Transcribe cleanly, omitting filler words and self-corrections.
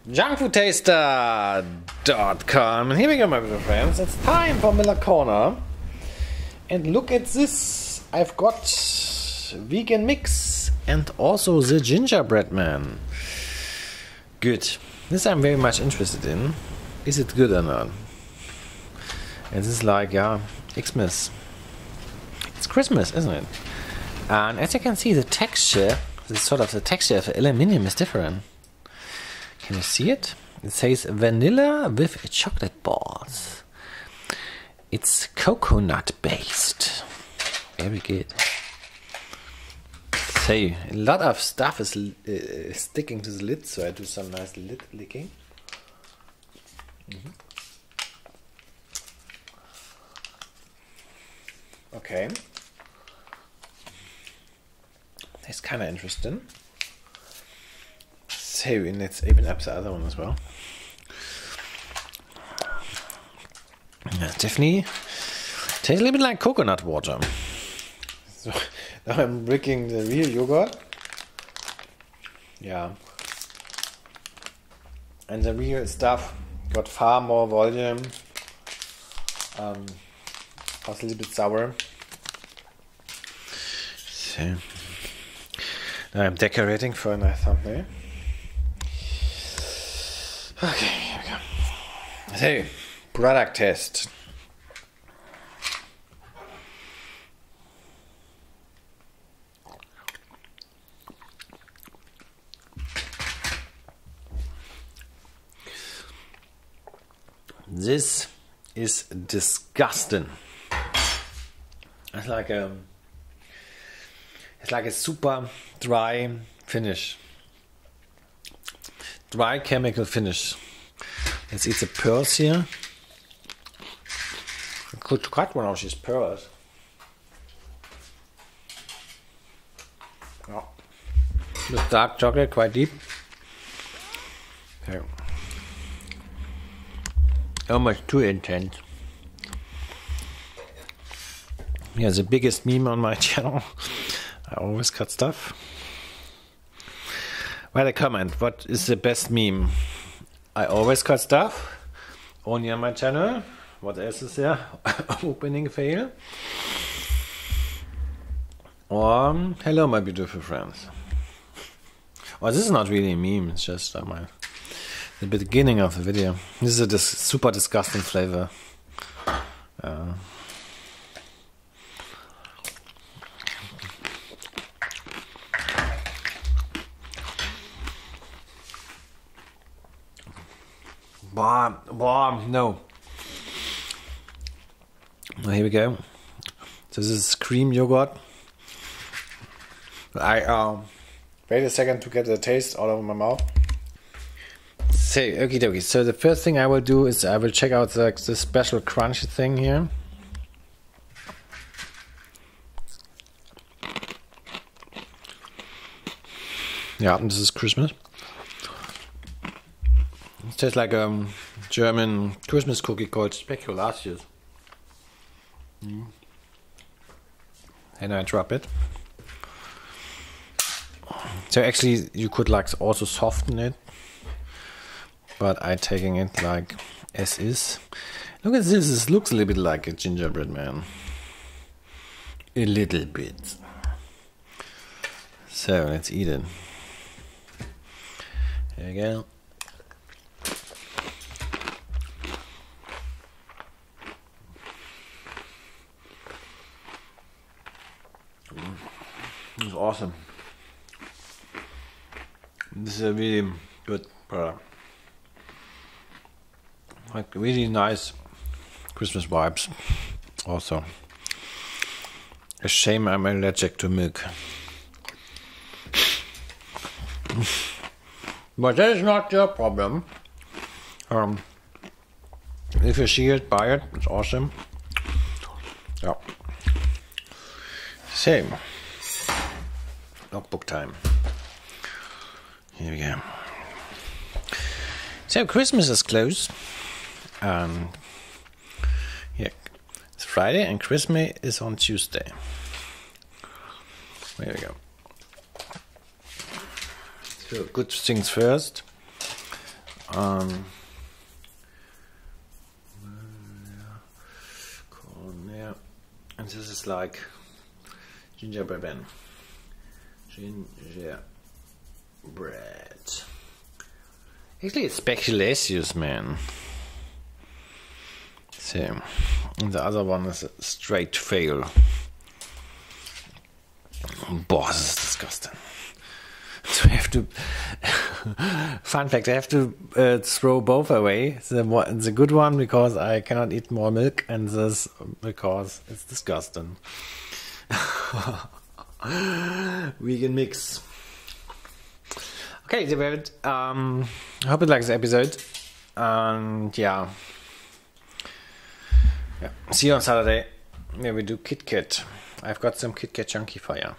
Junkfoodtaster.com. And here we go, my little friends. It's time for Müller Corner. And look at this. I've got vegan mix and also the gingerbread man. Good. This I'm very much interested in. Is it good or not? And this is like, yeah, Xmas. It's Christmas, isn't it? And as you can see, the texture, the texture of the aluminium is different. Can you see it? It says vanilla with chocolate balls. It's coconut based. Very good. So a lot of stuff is sticking to the lid, so I do some nice lid licking. Okay. That's kind of interesting. So, and let's open up the other one as well. Yeah, definitely tastes a little bit like coconut water. So now I'm drinking the real yogurt. Yeah. And the real stuff got far more volume. Was a little bit sour. So now I'm decorating for a nice thumbnail. Okay, here we go. So, product test. This is disgusting. It's like a super dry finish. Dry chemical finish. Let's eat the pearls here. I could cut one of these pearls. Oh. With dark chocolate, quite deep. Okay. Almost too intense. Yeah, the biggest meme on my channel. I always cut stuff. Write a comment. What is the best meme? I always cut stuff. Only on my channel. What else is there? Opening fail. Or hello, my beautiful friends. Oh, this is not really a meme. It's just the beginning of the video. This is a super disgusting flavor. No. Well, here we go. So this is cream yogurt. I wait a second to get the taste out of my mouth. So, okie dokie. So the first thing I will do is I will check out the special crunchy thing here. Yeah, this is Christmas. It tastes like a German Christmas cookie called Spekulatius. And I drop it. So actually you could like also soften it. But I'm taking it like as is. Look at this, this looks a little bit like a gingerbread man. A little bit. So let's eat it. There we go. This is awesome. This is a really good product. Like really nice Christmas vibes. Also, a shame I'm allergic to milk. But that is not your problem. If you see it, buy it. It's awesome. Yeah. Same. Notebook time. Here we go. So Christmas is close. Yeah, it's Friday and Christmas is on Tuesday. There we go. So good things first. Corn, yeah. And this is like gingerbread. Gingerbread. Actually, it's speculaceous, man. So, and the other one is a straight fail. Boah, this is disgusting. So I have to. Fun fact: I have to throw both away. The good one because I cannot eat more milk, and this because it's disgusting. Vegan mix. Okay, David. I hope you like this episode. And yeah. See you on Saturday. Where we do Kit Kat. I've got some Kit Kat chunky for you.